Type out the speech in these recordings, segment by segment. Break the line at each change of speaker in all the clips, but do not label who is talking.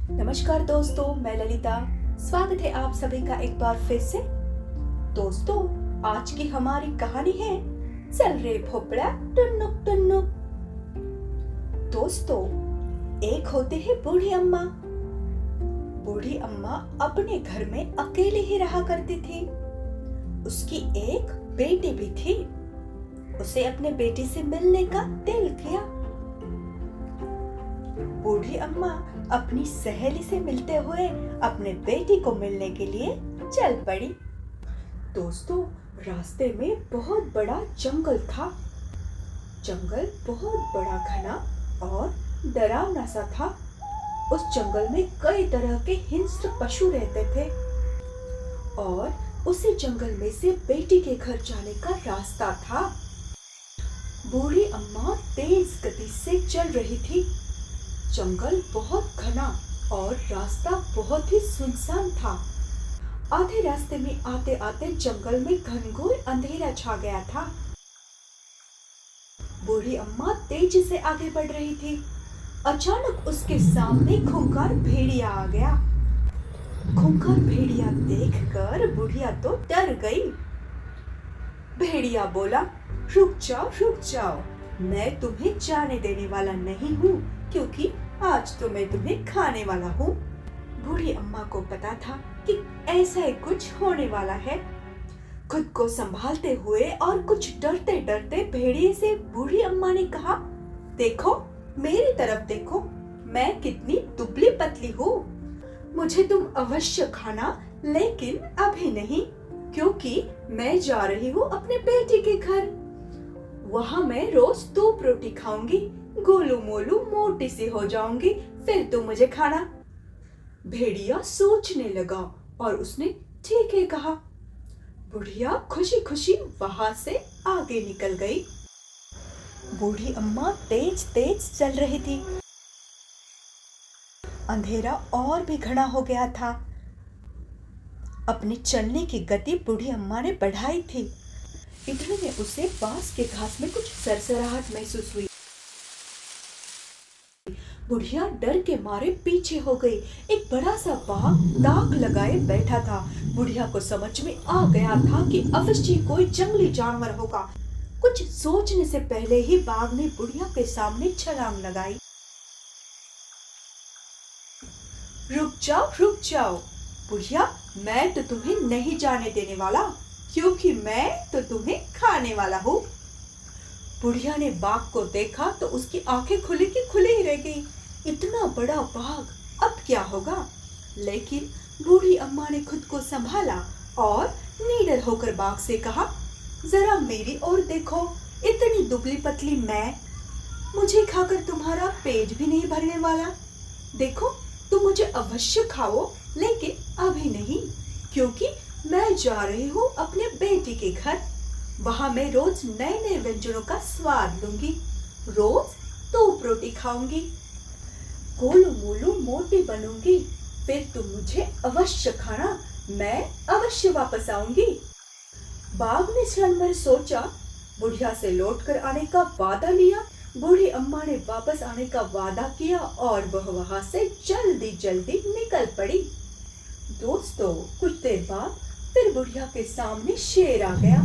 नमस्कार दोस्तों, मैं ललिता। स्वागत है आप सभी का एक बार फिर से। दोस्तों, आज की हमारी कहानी है चल रे भोपड़ा टुन्नुक टुन्नुक। दोस्तों, एक होती है बूढ़ी अम्मा। बूढ़ी अम्मा अपने घर में अकेले ही रहा करती थी। उसकी एक बेटी भी थी। उसे अपने बेटी से मिलने का दिल किया। बूढ़ी अम्मा अपनी सहेली से मिलते हुए अपने बेटी को मिलने के लिए चल पड़ी। दोस्तों, रास्ते में बहुत बड़ा जंगल था। जंगल बहुत बड़ा, घना और डरावना सा था। उस जंगल में कई तरह के हिंस्र पशु रहते थे और उसी जंगल में से बेटी के घर जाने का रास्ता था। बूढ़ी अम्मा तेज गति से चल रही थी। जंगल बहुत घना और रास्ता बहुत ही सुनसान था। आधे रास्ते में आते आते जंगल में घनघोर अंधेरा छा गया था। बूढ़ी अम्मा तेजी से आगे बढ़ रही थी। अचानक उसके सामने खूंखार भेड़िया आ गया। खूंखार भेड़िया देखकर बुढ़िया तो डर गई। भेड़िया बोला, रुक जाओ, मैं तुम्हें जाने देने वाला नहीं हूँ, क्योंकि आज तो मैं तुम्हें खाने वाला हूँ। बूढ़ी अम्मा को पता था कि ऐसा ही कुछ होने वाला है। खुद को संभालते हुए और कुछ डरते डरते भेड़िए से बूढ़ी अम्मा ने कहा, देखो, मेरी तरफ देखो, मैं कितनी दुबली पतली हूँ। मुझे तुम अवश्य खाना, लेकिन अभी नहीं, क्योंकि मैं जा रही हूँ अपने बेटी के घर। वहाँ मैं रोज 2 रोटी खाऊंगी, गोलू मोलू मोटी सी हो जाऊंगी, फिर तुम मुझे खाना। भेड़िया सोचने लगा और उसने ठीक है कहा। बुढ़िया खुशी खुशी वहां से आगे निकल गई। बूढ़ी अम्मा तेज तेज चल रही थी। अंधेरा और भी घना हो गया था। अपनी चलने की गति बूढ़ी अम्मा ने बढ़ाई थी। इतने में उसे बांस के घास में कुछ सरसराहट महसूस हुई। बुढ़िया डर के मारे पीछे हो गई। एक बड़ा सा बाघ ताक लगाए बैठा था। बुढ़िया को समझ में आ गया था कि अवश्य कोई जंगली जानवर होगा। कुछ सोचने से पहले ही बाघ ने बुढ़िया के सामने छलांग लगाई। रुक जाओ बुढ़िया, मैं तो तुम्हें नहीं जाने देने वाला, क्योंकि मैं तो तुम्हें खाने वाला हूँ। बुढ़िया ने बाघ को देखा तो उसकी आंखें खुली की खुली ही रह गई। इतना बड़ा बाघ, अब क्या होगा? लेकिन बूढ़ी अम्मा ने खुद को संभाला और निडर होकर बाघ से कहा, जरा मेरी ओर देखो, इतनी दुबली पतली मैं, मुझे खाकर तुम्हारा पेट भी नहीं भरने वाला। देखो, तुम मुझे अवश्य खाओ, लेकिन अभी नहीं, क्योंकि मैं जा रही हूँ अपने बेटी के घर। वहाँ मैं रोज नए नए व्यंजनों का स्वाद लूंगी, रोज 2 रोटी खाऊंगी, गोलू मोलू मोटी बनूंगी, फिर तुम मुझे अवश्य खाना, मैं अवश्य वापस आऊंगी। बाघ ने क्षण भर सोचा, बुढ़िया से लौटकर आने का वादा लिया। बूढ़ी अम्मा ने वापस आने का वादा किया और वह वहां से जल्दी जल्दी निकल पड़ी। दोस्तों, कुछ देर बाद फिर बुढ़िया के सामने शेर आ गया।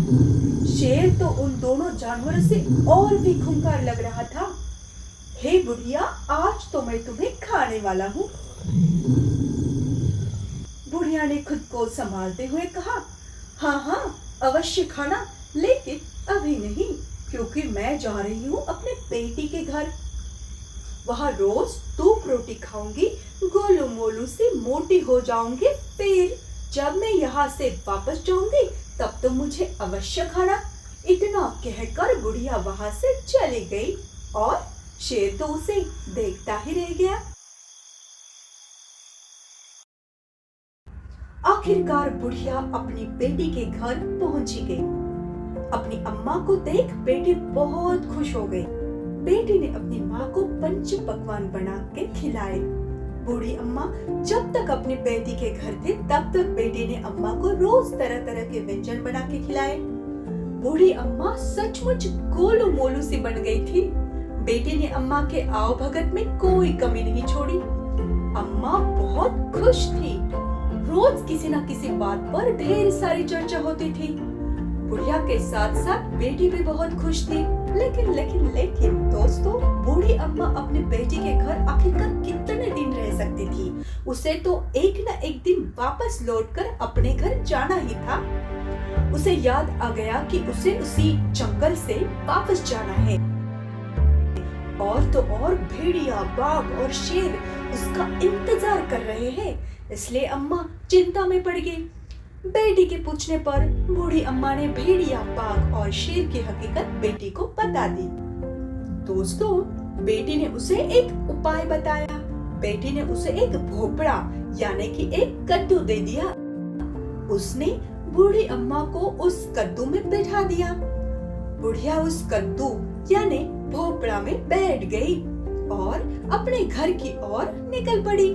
शेर तो उन दोनों जानवरों से और भी खूंखार लग रहा था। हे बुढ़िया, आज तो मैं तुम्हें खाने वाला हूँ। बुढ़िया ने खुद को संभालते हुए कहा, हाँ, अवश्य खाना, लेकिन अभी नहीं, क्योंकि मैं जा रही हूँ अपने बेटी के घर। वहाँ रोज 2 रोटी खाऊंगी, गोलू मोलू से मोटी हो जाऊंगी, फिर जब मैं यहाँ से वापस जाऊंगी तब तो मुझे अवश्य खाना। इतना कहकर बुढ़िया वहां से चली गई और शेर तो उसे देखता ही रह गया। आखिरकार बुढ़िया अपनी बेटी के घर पहुंची गई। अपनी अम्मा को देख बेटी बहुत खुश हो गई। बेटी ने अपनी माँ को पंच पकवान बना के खिलाए। बूढ़ी अम्मा जब तक अपनी बेटी के घर थी तब तक बेटी ने अम्मा को रोज तरह तरह के व्यंजन बना के खिलाए। बूढ़ी अम्मा सचमुच गोलू मोलू सी बन गई थी। बेटी ने अम्मा के आओ भगत में कोई कमी नहीं छोड़ी। अम्मा बहुत खुश थी। रोज किसी न किसी बात पर ढेर सारी चर्चा होती थी। बुढ़िया के साथ साथ बेटी भी बहुत खुश थी। लेकिन दोस्तों, बूढ़ी अम्मा अपनी बेटी के घर आखिरकार कितने दिन रह सकती थी। उसे तो एक न एक दिन वापस लौटकर अपने घर जाना ही था। उसे याद आ गया कि उसे उसी जंगल से वापस जाना है। और तो और भेड़िया, बाघ और शेर उसका इंतजार कर रहे हैं। इसलिए अम्मा चिंता में पड़ गई। बेटी के पूछने पर बूढ़ी अम्मा ने भेड़िया, बाघ और शेर की हकीकत बेटी को बता दी। दोस्तों, बेटी ने उसे एक उपाय बताया। बेटी ने उसे एक भोपड़ा यानी कि एक कद्दू दे दिया। उसने बूढ़ी अम्मा को उस कद्दू में बैठा दिया। बुढ़िया उस कद्दू यानी भोपड़ा में बैठ गई और अपने घर की ओर निकल पड़ी।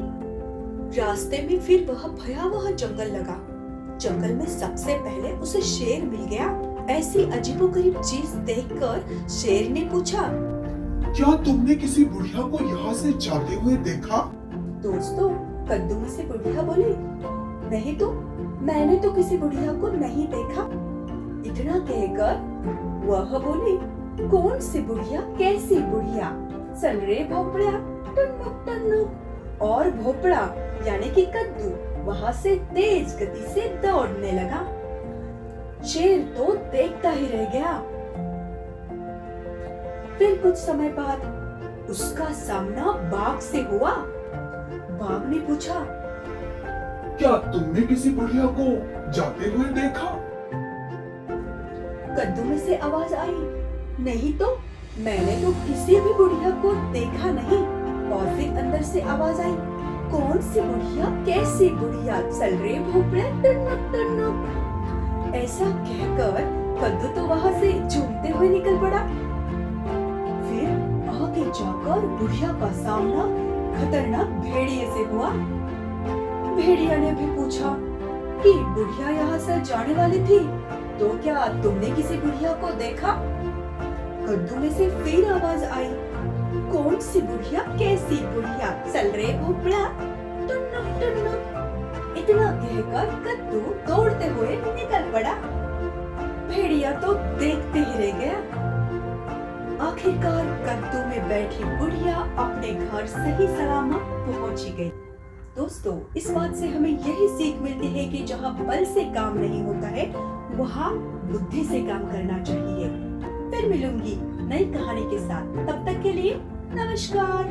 रास्ते में फिर वह भयावह जंगल लगा। जंगल में सबसे पहले उसे शेर मिल गया। ऐसी अजीबोगरीब चीज देखकर शेर ने पूछा,
क्या तुमने किसी बुढ़िया को यहाँ से जाते हुए देखा?
दोस्तों, कद्दू में से बुढ़िया बोली, नहीं तो, मैंने तो किसी बुढ़िया को नहीं देखा। इतना कहकर वह बोली, कौन सी बुढ़िया, कैसी बुढ़िया? चल रे भोपड़ा, टुन्नुक टुन्नुक। और भोपड़ा यानी कि कद्दू वहाँ से तेज गति से दौड़ने लगा। शेर तो देखता ही रह गया। फिर कुछ समय बाद उसका सामना बाघ से हुआ। बाघ ने पूछा,
क्या तुमने किसी बुढ़िया को जाते हुए देखा?
कद्दू में से आवाज आई, नहीं तो, मैंने तो किसी भी बुढ़िया को देखा नहीं। और फिर अंदर से आवाज आई, कौन सी बुढ़िया, कैसी बुढ़िया? चल रे भोपड़ा, टुन्नुक टुन्नुक। ऐसा कहकर कद्दू तो वहाँ से झूमते हुए निकल पड़ा। फिर आगे जाकर बुढ़िया का सामना खतरनाक भेड़िए से हुआ। भेड़िया ने भी पूछा कि बुढ़िया यहाँ से जाने वाली थी, तो क्या तुमने किसी बुढ़िया को देखा? कद्दू में से फिर आवाज आई, कौन सी बुढ़िया, कैसी बुढ़िया? चल रे भोपड़ा, टुन्नुक टुन्नुक। इतना कहकर कद्दू दौड़ते हुए निकल पड़ा। भेड़िया तो देखते ही रह गया। आखिरकार कद्दू में बैठी बुढ़िया अपने घर सही सलामत पहुंची गई। दोस्तों, इस बात से हमें यही सीख मिलती है कि जहाँ बल से काम नहीं होता है, वहाँ बुद्धि से काम करना चाहिए। फिर मिलूंगी नई कहानी के साथ। तब तक के लिए नमस्कार।